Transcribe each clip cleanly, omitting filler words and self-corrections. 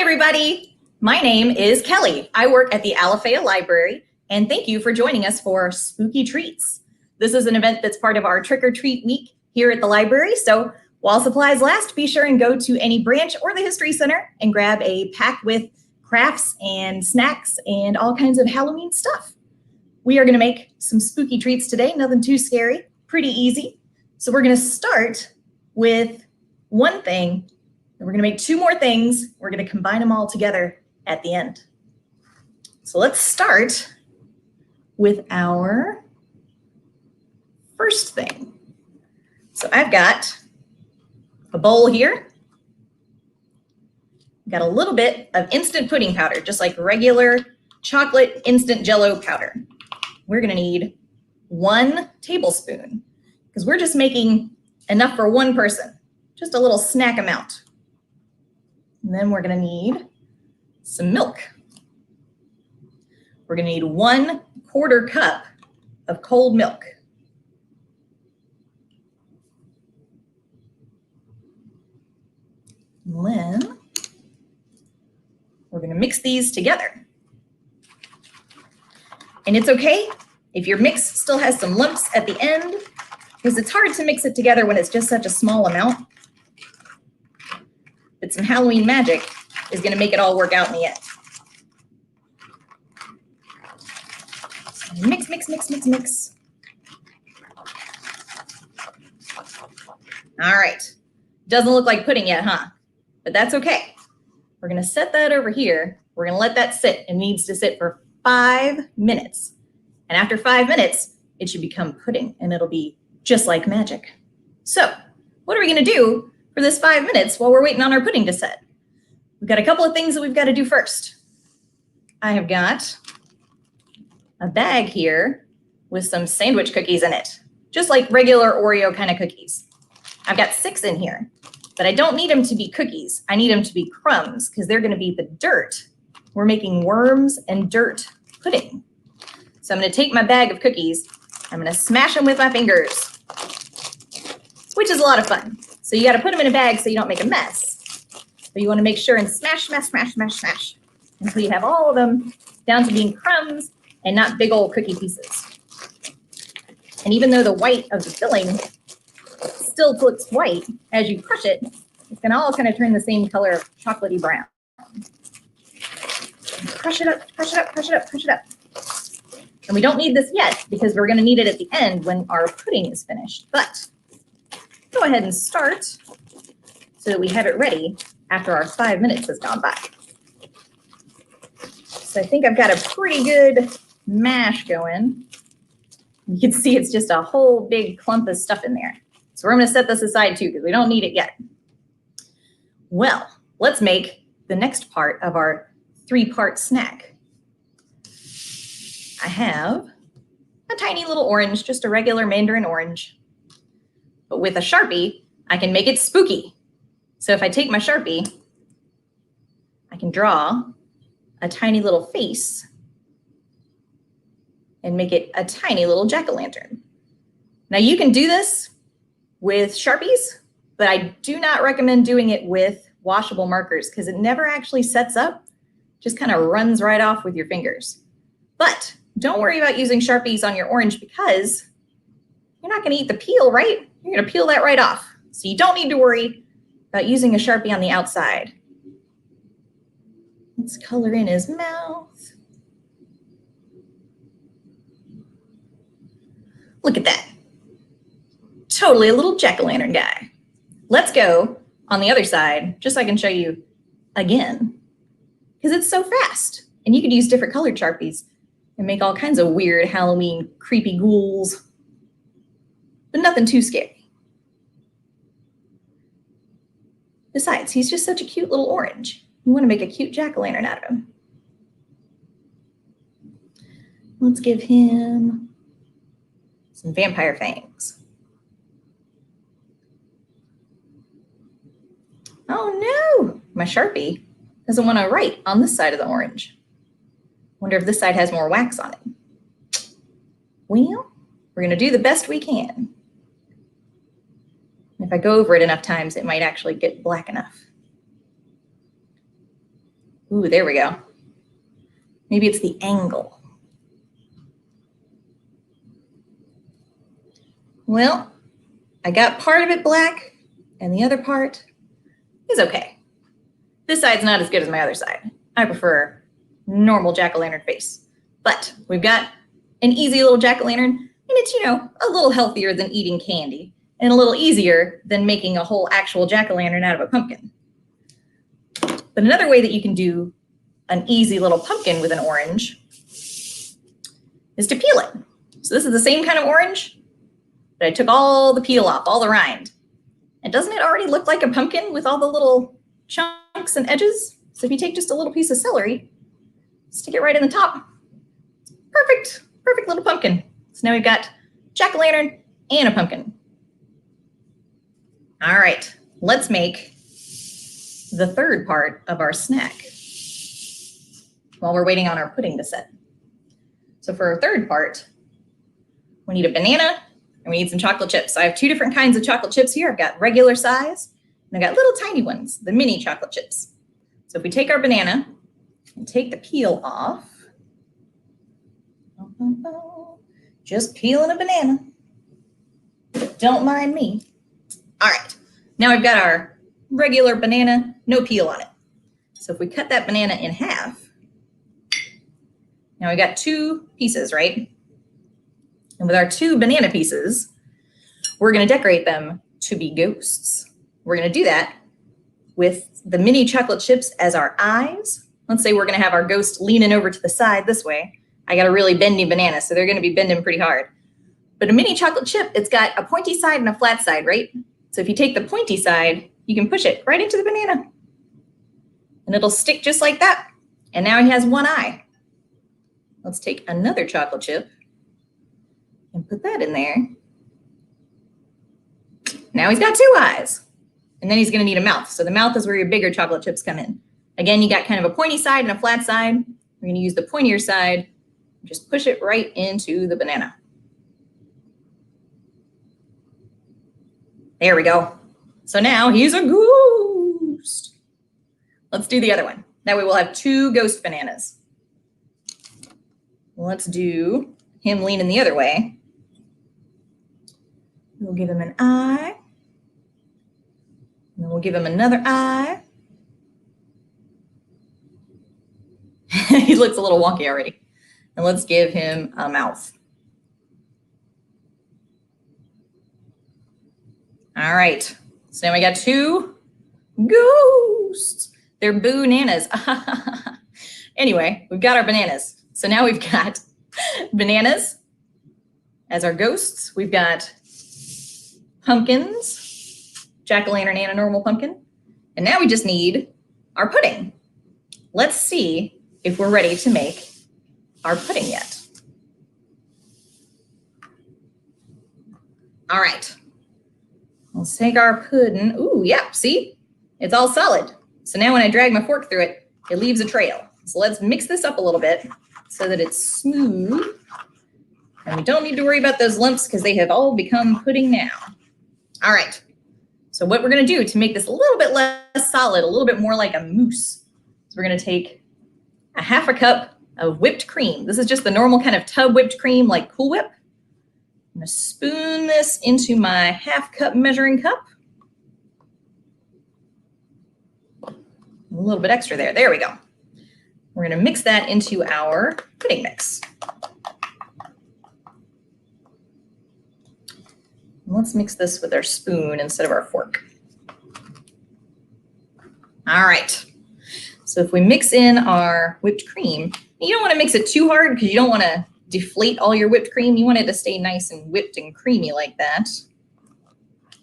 Hi, everybody. My name is Kelly. I work at the Alafaya Library, and thank you for joining us for Spooky Treats. This is an event that's part of our Trick or Treat Week here at the library, so while supplies last, be sure and go to any branch or the History Center and grab a pack with crafts and snacks and all kinds of Halloween stuff. We are going to make some spooky treats today, nothing too scary, pretty easy. So we're going to start with one thing, and we're going to make two more things. We're going to combine them all together at the end. So let's start with our first thing. So I've got a bowl here. Got a little bit of instant pudding powder, just like regular chocolate instant Jell-O powder. We're gonna need 1 tablespoon because we're just making enough for one person, just a little snack amount. And then we're gonna need some milk. We're gonna need 1/4 cup of cold milk. And then we're going to mix these together. And it's okay if your mix still has some lumps at the end, because it's hard to mix it together when it's just such a small amount. But some Halloween magic is going to make it all work out in the end. So mix, mix, mix, mix, mix. All right. Doesn't look like pudding yet, huh? But that's okay. We're going to set that over here. We're going to let that sit. It needs to sit for 5 minutes. And after 5 minutes, it should become pudding, and it'll be just like magic. So what are we going to do for this 5 minutes while we're waiting on our pudding to set? We've got a couple of things that we've got to do first. I have got a bag here with some sandwich cookies in it, just like regular Oreo kind of cookies. I've got 6 in here. But I don't need them to be cookies. I need them to be crumbs because they're going to be the dirt. We're making worms and dirt pudding. So I'm going to take my bag of cookies. I'm going to smash them with my fingers, which is a lot of fun. So you got to put them in a bag so you don't make a mess. But you want to make sure and smash, smash, smash, smash, smash until you have all of them down to being crumbs and not big old cookie pieces. And even though the white of the filling still looks white, as you crush it, it's going to all kind of turn the same color of chocolatey brown. Crush it up, crush it up, crush it up, crush it up. And we don't need this yet because we're going to need it at the end when our pudding is finished. But go ahead and start so that we have it ready after our 5 minutes has gone by. So I think I've got a pretty good mash going. You can see it's just a whole big clump of stuff in there. So we're going to set this aside too because we don't need it yet. Well, let's make the next part of our 3-part snack. I have a tiny little orange, just a regular Mandarin orange. But with a Sharpie, I can make it spooky. So if I take my Sharpie, I can draw a tiny little face and make it a tiny little jack-o'-lantern. Now you can do this with Sharpies, but I do not recommend doing it with washable markers because it never actually sets up, just kind of runs right off with your fingers. But don't worry about using Sharpies on your orange because you're not going to eat the peel, right? You're going to peel that right off. So you don't need to worry about using a Sharpie on the outside. Let's color in his mouth. Look at that. Totally a little jack-o'-lantern guy. Let's go on the other side, just so I can show you again, because it's so fast. And you could use different colored Sharpies and make all kinds of weird Halloween creepy ghouls, but nothing too scary. Besides, he's just such a cute little orange. You want to make a cute jack-o'-lantern out of him. Let's give him some vampire fangs. Oh no, my Sharpie doesn't want to write on this side of the orange. Wonder if this side has more wax on it. Well, we're going to do the best we can. If I go over it enough times, it might actually get black enough. Ooh, there we go. Maybe it's the angle. Well, I got part of it black and the other part is okay. This side's not as good as my other side. I prefer normal jack-o'-lantern face. But we've got an easy little jack-o'-lantern, and it's, you know, a little healthier than eating candy and a little easier than making a whole actual jack-o'-lantern out of a pumpkin. But another way that you can do an easy little pumpkin with an orange is to peel it. So this is the same kind of orange, but I took all the peel off, all the rind. And doesn't it already look like a pumpkin with all the little chunks and edges? So if you take just a little piece of celery, stick it right in the top. Perfect, perfect little pumpkin. So now we've got jack-o'-lantern and a pumpkin. All right, let's make the third part of our snack while we're waiting on our pudding to set. So for our third part, we need a banana and we need some chocolate chips. So I have two different kinds of chocolate chips here. I've got regular size and I've got little tiny ones, the mini chocolate chips. So if we take our banana and take the peel off, just peeling a banana, don't mind me. All right, now we've got our regular banana, no peel on it. So if we cut that banana in half, now we got two pieces, right? And with our two banana pieces, we're gonna decorate them to be ghosts. We're gonna do that with the mini chocolate chips as our eyes. Let's say we're gonna have our ghost leaning over to the side this way. I got a really bendy banana, so they're gonna be bending pretty hard. But a mini chocolate chip, it's got a pointy side and a flat side, right? So if you take the pointy side, you can push it right into the banana and it'll stick just like that. And now he has one eye. Let's take another chocolate chip and put that in there. Now he's got two eyes. And then he's gonna need a mouth. So the mouth is where your bigger chocolate chips come in. Again, you got kind of a pointy side and a flat side. We're gonna use the pointier side, just push it right into the banana. There we go. So now he's a ghost. Let's do the other one. That way we'll have two ghost bananas. Let's do him leaning the other way. We'll give him an eye. And then we'll give him another eye. He looks a little wonky already. And let's give him a mouth. All right. So now we got two ghosts. They're bananas. Anyway, we've got our bananas. So now we've got bananas as our ghosts. We've got pumpkins, jack-o'-lantern and a normal pumpkin. And now we just need our pudding. Let's see if we're ready to make our pudding yet. All right. Let's take our pudding. Ooh, yeah, see? It's all solid. So now when I drag my fork through it, it leaves a trail. So let's mix this up a little bit so that it's smooth. And we don't need to worry about those lumps because they have all become pudding now. All right. So what we're gonna do to make this a little bit less solid, a little bit more like a mousse, is we're gonna take a half a cup of whipped cream. This is just the normal kind of tub whipped cream like Cool Whip. I'm gonna spoon this into my half cup measuring cup. A little bit extra there. There we go. We're gonna mix that into our pudding mix. Let's mix this with our spoon instead of our fork. All right. So if we mix in our whipped cream, you don't want to mix it too hard because you don't want to deflate all your whipped cream. You want it to stay nice and whipped and creamy like that.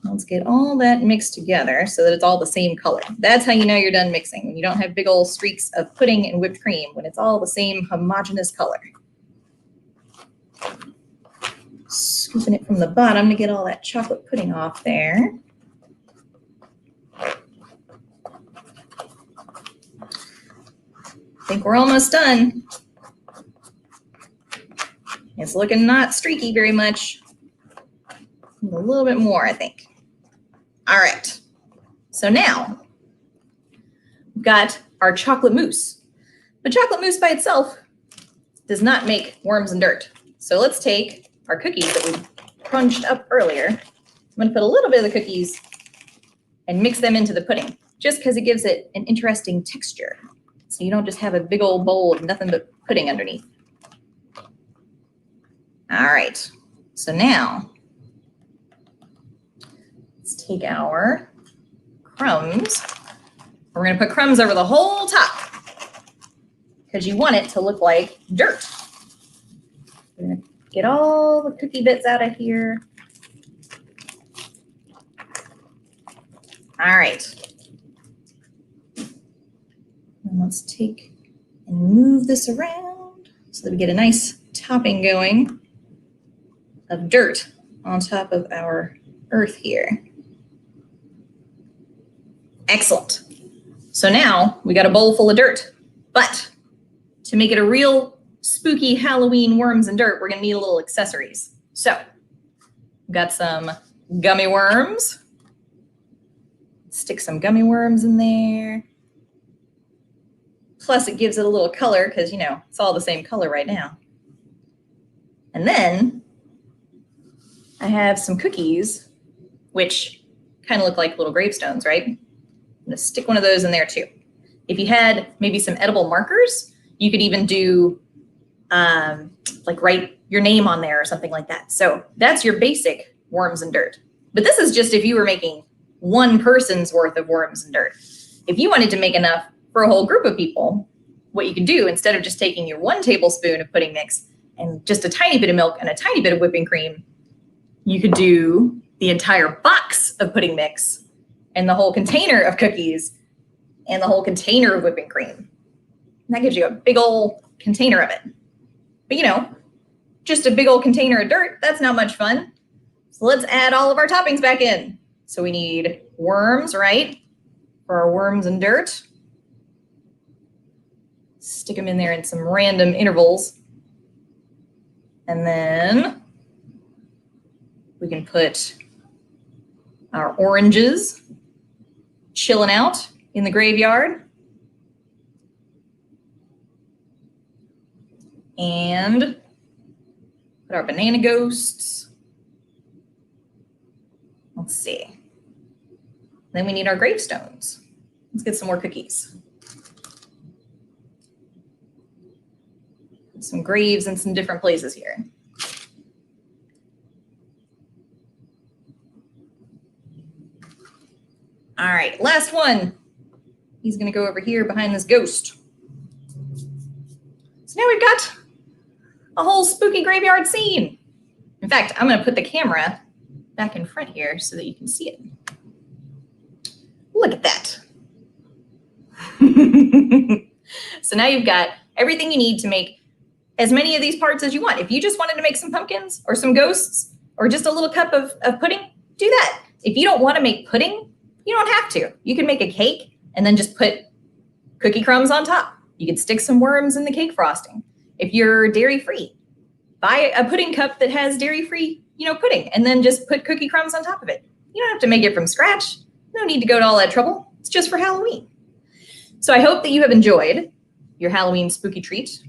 Let's get all that mixed together so that it's all the same color. That's how you know you're done mixing, when you don't have big old streaks of pudding and whipped cream, when it's all the same homogeneous color. Scooping it from the bottom to get all that chocolate pudding off there. I think we're almost done. It's looking not streaky very much. A little bit more, I think. All right. So now we've got our chocolate mousse. But chocolate mousse by itself does not make worms and dirt. So let's take our cookies that we crunched up earlier. I'm going to put a little bit of the cookies and mix them into the pudding, just because it gives it an interesting texture. So you don't just have a big old bowl of nothing but pudding underneath. All right, so now let's take our crumbs. We're going to put crumbs over the whole top because you want it to look like dirt. We're going to get all the cookie bits out of here. All right. And let's take and move this around so that we get a nice topping going of dirt on top of our earth here. Excellent. So now we got a bowl full of dirt, but to make it a real spooky Halloween worms and dirt, we're gonna need a little accessories. So we've got some gummy worms. Stick some gummy worms in there. Plus it gives it a little color because, you know, it's all the same color right now. And then I have some cookies, which kind of look like little gravestones, right? I'm gonna stick one of those in there too. If you had maybe some edible markers, you could even do like write your name on there or something like that. So that's your basic worms and dirt. But this is just if you were making one person's worth of worms and dirt. If you wanted to make enough for a whole group of people, what you can do instead of just taking your 1 tablespoon of pudding mix and just a tiny bit of milk and a tiny bit of whipping cream, you could do the entire box of pudding mix and the whole container of cookies and the whole container of whipping cream. And that gives you a big old container of it. But you know, just a big old container of dirt, that's not much fun. So let's add all of our toppings back in. So we need worms, right? For our worms and dirt. Stick them in there in some random intervals. And then we can put our oranges chilling out in the graveyard. And put our banana ghosts. Let's see. Then we need our gravestones. Let's get some more cookies. Some graves in some different places here. All right, last one. He's gonna go over here behind this ghost. So now we've got a whole spooky graveyard scene. In fact, I'm gonna put the camera back in front here so that you can see it. Look at that. So now you've got everything you need to make as many of these parts as you want. If you just wanted to make some pumpkins or some ghosts or just a little cup of pudding, do that. If you don't want to make pudding, you don't have to. You can make a cake and then just put cookie crumbs on top. You can stick some worms in the cake frosting. If you're dairy-free, buy a pudding cup that has dairy-free, pudding, and then just put cookie crumbs on top of it. You don't have to make it from scratch. No need to go to all that trouble. It's just for Halloween. So I hope that you have enjoyed your Halloween spooky treat.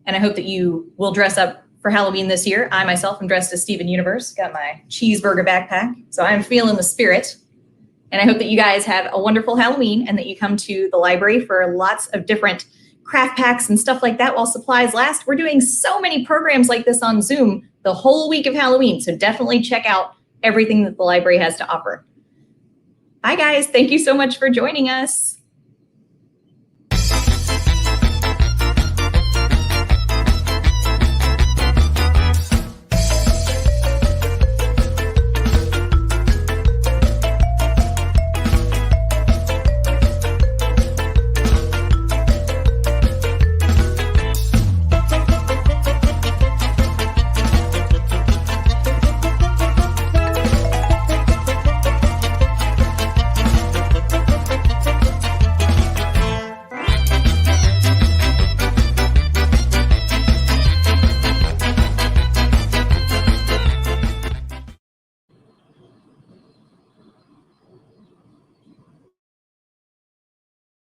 And I hope that you will dress up for Halloween this year. I myself am dressed as Steven Universe, got my cheeseburger backpack. So I'm feeling the spirit. And I hope that you guys have a wonderful Halloween and that you come to the library for lots of different craft packs and stuff like that while supplies last. We're doing so many programs like this on Zoom the whole week of Halloween. So definitely check out everything that the library has to offer. Bye, guys. Thank you so much for joining us.